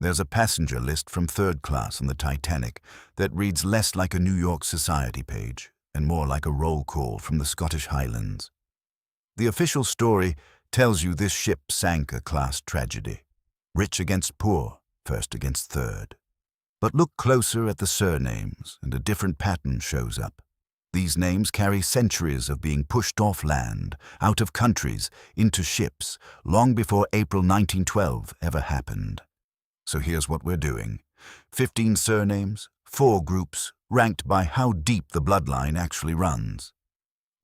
There's a passenger list from third class on the Titanic that reads less like a New York Society page and more like a roll call from the Scottish Highlands. The official story tells you this ship sank a class tragedy. Rich against poor, first against third. But look closer at the surnames and a different pattern shows up. These names carry centuries of being pushed off land, out of countries, into ships, long before April 1912 ever happened. So here's what we're doing. 15 surnames, 4 groups, ranked by how deep the bloodline actually runs.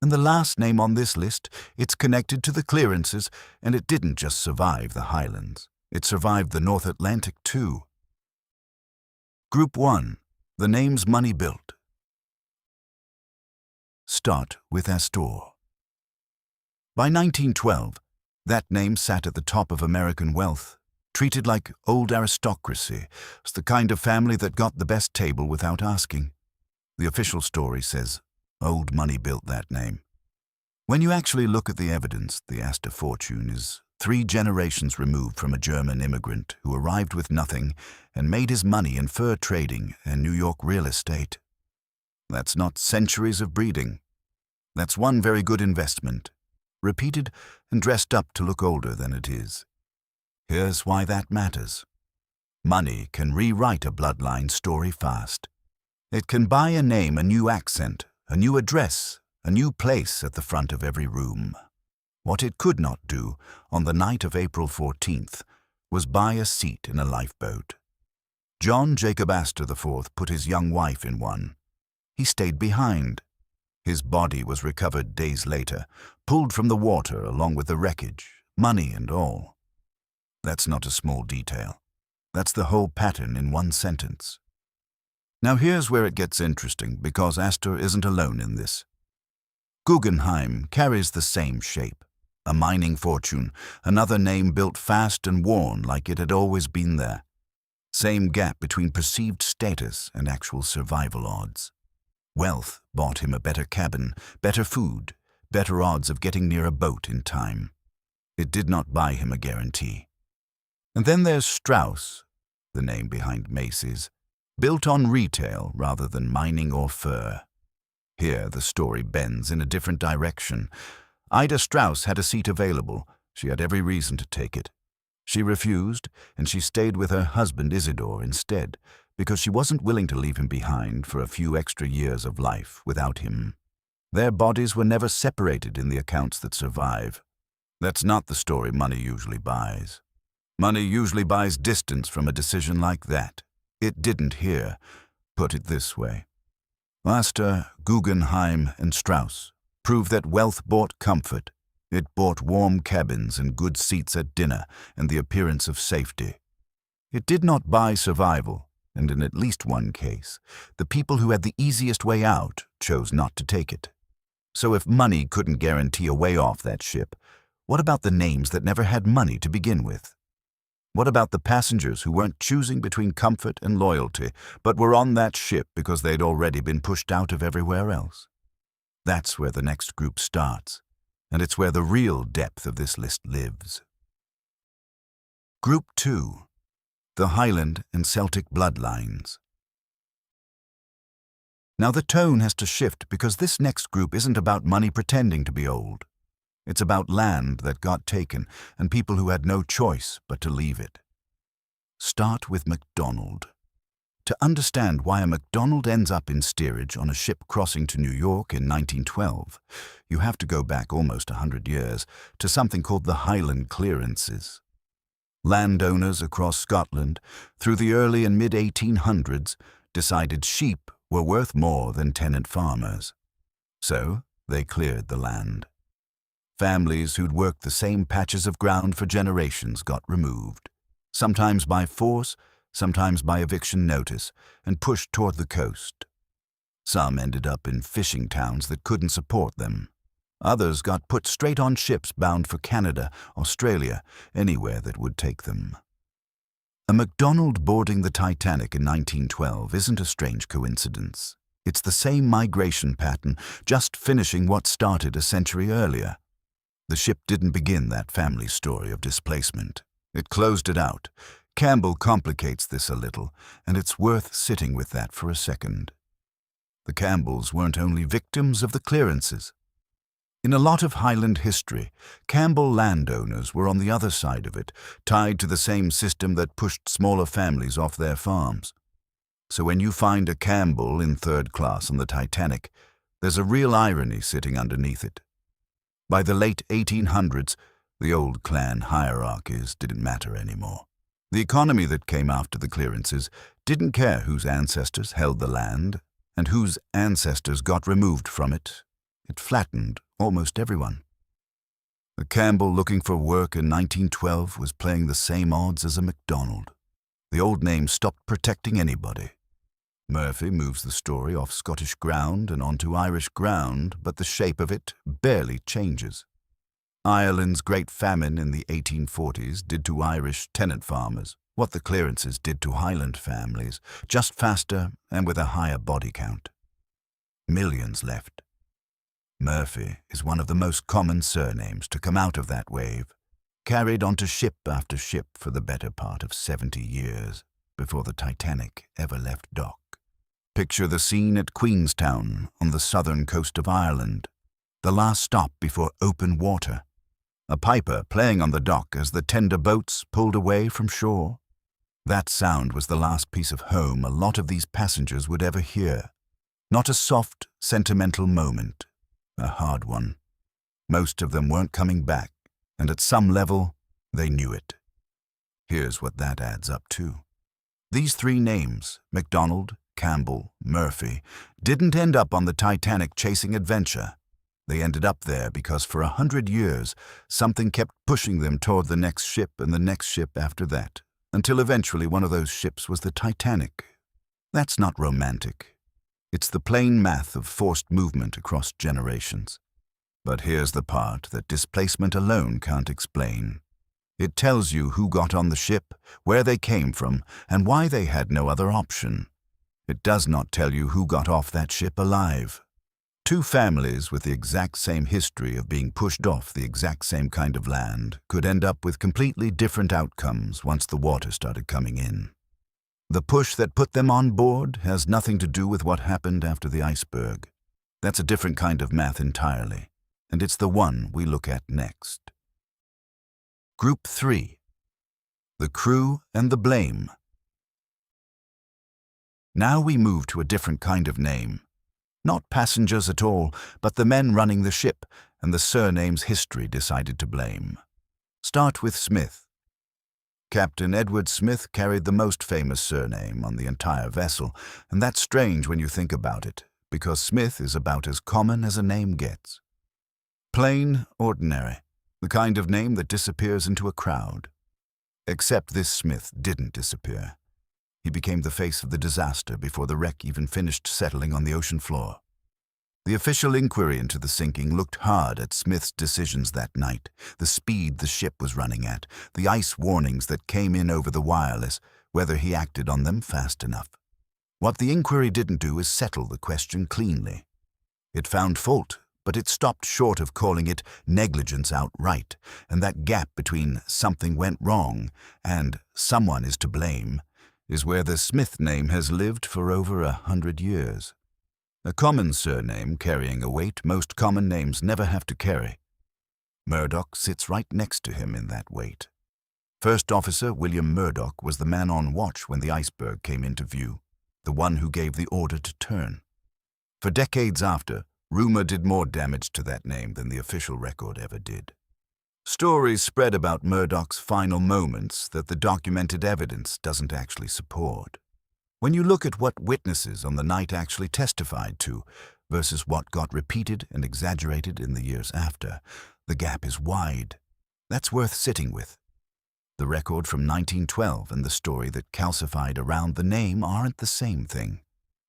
And the last name on this list, it's connected to the clearances, and it didn't just survive the Highlands. It survived the North Atlantic too. Group 1. The names money built. Start with Astor. By 1912, that name sat at the top of American wealth, treated like old aristocracy, as the kind of family that got the best table without asking. The official story says, old money built that name. When you actually look at the evidence, the Astor fortune is 3 generations removed from a German immigrant who arrived with nothing and made his money in fur trading and New York real estate. That's not centuries of breeding. That's one very good investment, repeated and dressed up to look older than it is. Here's why that matters. Money can rewrite a bloodline story fast. It can buy a name a new accent, a new address, a new place at the front of every room. What it could not do on the night of April 14th was buy a seat in a lifeboat. John Jacob Astor IV put his young wife in one. He stayed behind. His body was recovered days later, pulled from the water along with the wreckage, money and all. That's not a small detail. That's the whole pattern in one sentence. Now here's where it gets interesting, because Astor isn't alone in this. Guggenheim carries the same shape. A mining fortune, another name built fast and worn like it had always been there. Same gap between perceived status and actual survival odds. Wealth bought him a better cabin, better food, better odds of getting near a boat in time. It did not buy him a guarantee. And then there's Strauss, the name behind Macy's, built on retail rather than mining or fur. Here the story bends in a different direction. Ida Strauss had a seat available. She had every reason to take it. She refused, and she stayed with her husband Isidore instead, because she wasn't willing to leave him behind for a few extra years of life without him. Their bodies were never separated in the accounts that survive. That's not the story money usually buys. Money usually buys distance from a decision like that. It didn't here. Put it this way. Astor, Guggenheim, and Strauss prove that wealth bought comfort. It bought warm cabins and good seats at dinner and the appearance of safety. It did not buy survival, and in at least one case, the people who had the easiest way out chose not to take it. So if money couldn't guarantee a way off that ship, what about the names that never had money to begin with? What about the passengers who weren't choosing between comfort and loyalty, but were on that ship because they'd already been pushed out of everywhere else? That's where the next group starts, and it's where the real depth of this list lives. Group 2. The Highland and Celtic bloodlines. Now the tone has to shift, because this next group isn't about money pretending to be old. It's about land that got taken and people who had no choice but to leave it. Start with MacDonald. To understand why a MacDonald ends up in steerage on a ship crossing to New York in 1912, you have to go back almost 100 years to something called the Highland Clearances. Landowners across Scotland through the early and mid-1800s decided sheep were worth more than tenant farmers. So they cleared the land. Families who'd worked the same patches of ground for generations got removed, sometimes by force, sometimes by eviction notice, and pushed toward the coast. Some ended up in fishing towns that couldn't support them. Others got put straight on ships bound for Canada, Australia, anywhere that would take them. A MacDonald boarding the Titanic in 1912 isn't a strange coincidence. It's the same migration pattern, just finishing what started a century earlier. The ship didn't begin that family story of displacement. It closed it out. Campbell complicates this a little, and it's worth sitting with that for a second. The Campbells weren't only victims of the clearances. In a lot of Highland history, Campbell landowners were on the other side of it, tied to the same system that pushed smaller families off their farms. So when you find a Campbell in third class on the Titanic, there's a real irony sitting underneath it. By the late 1800s, the old clan hierarchies didn't matter anymore. The economy that came after the clearances didn't care whose ancestors held the land and whose ancestors got removed from it. It flattened almost everyone. A Campbell looking for work in 1912 was playing the same odds as a MacDonald. The old name stopped protecting anybody. Murphy moves the story off Scottish ground and onto Irish ground, but the shape of it barely changes. Ireland's Great Famine in the 1840s did to Irish tenant farmers what the clearances did to Highland families, just faster and with a higher body count. Millions left. Murphy is one of the most common surnames to come out of that wave, carried onto ship after ship for the better part of 70 years before the Titanic ever left dock. Picture the scene at Queenstown on the southern coast of Ireland, the last stop before open water. A piper playing on the dock as the tender boats pulled away from shore. That sound was the last piece of home a lot of these passengers would ever hear. Not a soft, sentimental moment. A hard one. Most of them weren't coming back, and at some level, they knew it. Here's what that adds up to. These three names, MacDonald, Campbell, Murphy, didn't end up on the Titanic chasing adventure. They ended up there because for 100 years, something kept pushing them toward the next ship and the next ship after that, until eventually one of those ships was the Titanic. That's not romantic. It's the plain math of forced movement across generations. But here's the part that displacement alone can't explain. It tells you who got on the ship, where they came from, and why they had no other option. It does not tell you who got off that ship alive. Two families with the exact same history of being pushed off the exact same kind of land could end up with completely different outcomes once the water started coming in. The push that put them on board has nothing to do with what happened after the iceberg. That's a different kind of math entirely, and it's the one we look at next. Group 3. The crew and the blame. Now we move to a different kind of name. Not passengers at all, but the men running the ship and the surnames history decided to blame. Start with Smith. Captain Edward Smith carried the most famous surname on the entire vessel, and that's strange when you think about it, because Smith is about as common as a name gets. Plain, ordinary, the kind of name that disappears into a crowd. Except this Smith didn't disappear. He became the face of the disaster before the wreck even finished settling on the ocean floor. The official inquiry into the sinking looked hard at Smith's decisions that night, the speed the ship was running at, the ice warnings that came in over the wireless, whether he acted on them fast enough. What the inquiry didn't do is settle the question cleanly. It found fault, but it stopped short of calling it negligence outright, and that gap between something went wrong and someone is to blame is where the Smith name has lived for over 100 years. A common surname carrying a weight most common names never have to carry. Murdoch sits right next to him in that weight. First Officer William Murdoch was the man on watch when the iceberg came into view, the one who gave the order to turn. For decades after, rumor did more damage to that name than the official record ever did. Stories spread about Murdoch's final moments that the documented evidence doesn't actually support. When you look at what witnesses on the night actually testified to versus what got repeated and exaggerated in the years after, the gap is wide. That's worth sitting with. The record from 1912 and the story that calcified around the name aren't the same thing,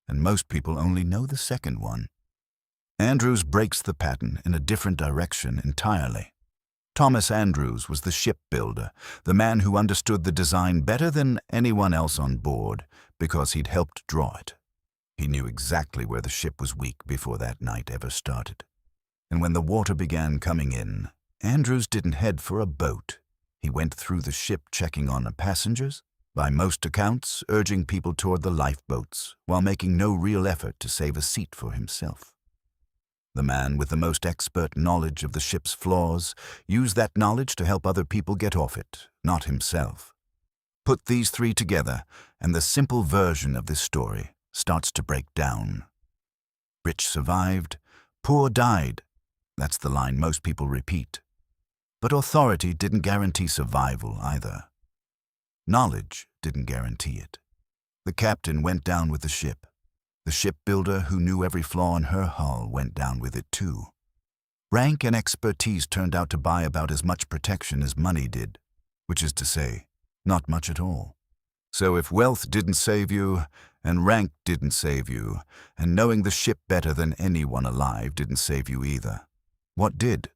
and most people only know the second one. Andrews breaks the pattern in a different direction entirely. Thomas Andrews was the shipbuilder, the man who understood the design better than anyone else on board because he'd helped draw it. He knew exactly where the ship was weak before that night ever started. And when the water began coming in, Andrews didn't head for a boat. He went through the ship checking on the passengers by most accounts urging people toward the lifeboats while making no real effort to save a seat for himself. The man with the most expert knowledge of the ship's flaws used that knowledge to help other people get off it, not himself. Put these three together, and the simple version of this story starts to break down. Rich survived, poor died. That's the line most people repeat. But authority didn't guarantee survival either. Knowledge didn't guarantee it. The captain went down with the ship. The shipbuilder who knew every flaw in her hull went down with it too. Rank and expertise turned out to buy about as much protection as money did, which is to say, not much at all. So if wealth didn't save you, and rank didn't save you, and knowing the ship better than anyone alive didn't save you either, what did?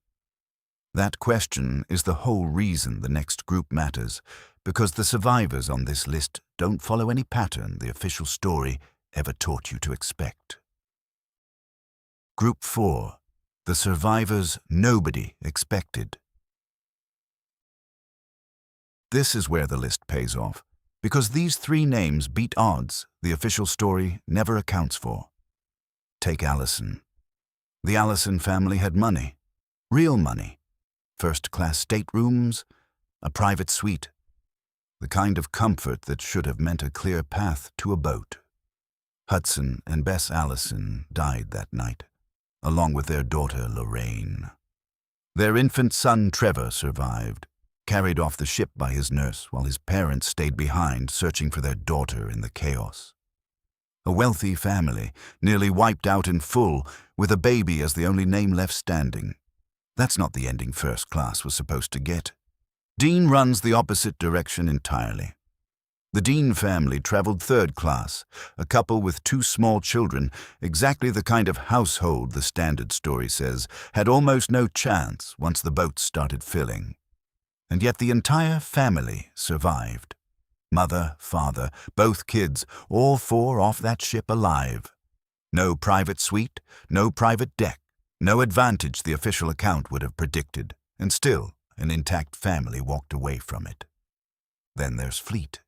That question is the whole reason the next group matters, because the survivors on this list don't follow any pattern the official story ever taught you to expect. Group 4. The survivors nobody expected. This is where the list pays off, because these three names beat odds the official story never accounts for. Take Allison. The Allison family had money, real money. First-class staterooms, a private suite, the kind of comfort that should have meant a clear path to a boat. Hudson and Bess Allison died that night, along with their daughter Lorraine. Their infant son Trevor survived, carried off the ship by his nurse while his parents stayed behind searching for their daughter in the chaos. A wealthy family, nearly wiped out in full, with a baby as the only name left standing. That's not the ending first class was supposed to get. Dean runs the opposite direction entirely. The Dean family traveled third class, a couple with 2 small children, exactly the kind of household the standard story says had almost no chance once the boats started filling. And yet the entire family survived. Mother, father, both kids, all 4 off that ship alive. No private suite, no private deck. No advantage the official account would have predicted, and still an intact family walked away from it. Then there's Fleet.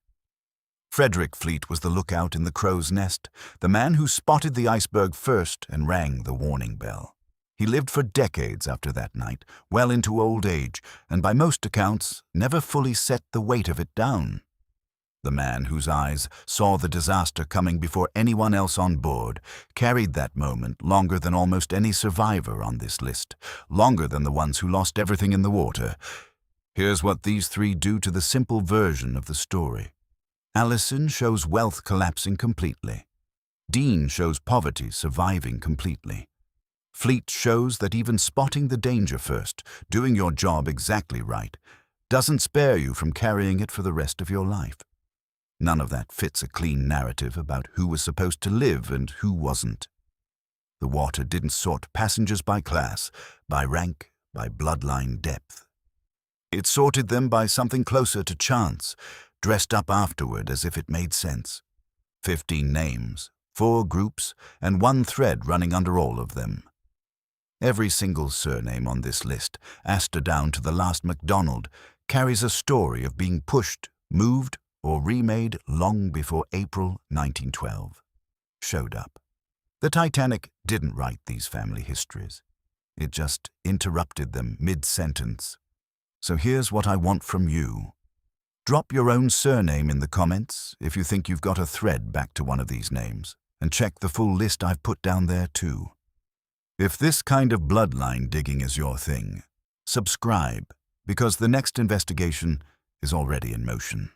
Frederick Fleet was the lookout in the crow's nest, the man who spotted the iceberg first and rang the warning bell. He lived for decades after that night, well into old age, and by most accounts never fully set the weight of it down. The man whose eyes saw the disaster coming before anyone else on board carried that moment longer than almost any survivor on this list, longer than the ones who lost everything in the water. Here's what these three do to the simple version of the story. Allison shows wealth collapsing completely. Dean shows poverty surviving completely. Fleet shows that even spotting the danger first, doing your job exactly right, doesn't spare you from carrying it for the rest of your life. None of that fits a clean narrative about who was supposed to live and who wasn't. The water didn't sort passengers by class, by rank, by bloodline depth. It sorted them by something closer to chance, dressed up afterward as if it made sense. 15 names, 4 groups, and 1 thread running under all of them. Every single surname on this list, Astor down to the last MacDonald, carries a story of being pushed, moved, or remade long before April 1912 showed up. The Titanic didn't write these family histories. It just interrupted them mid-sentence. So here's what I want from you. Drop your own surname in the comments if you think you've got a thread back to one of these names, and check the full list I've put down there too. If this kind of bloodline digging is your thing, subscribe, because the next investigation is already in motion.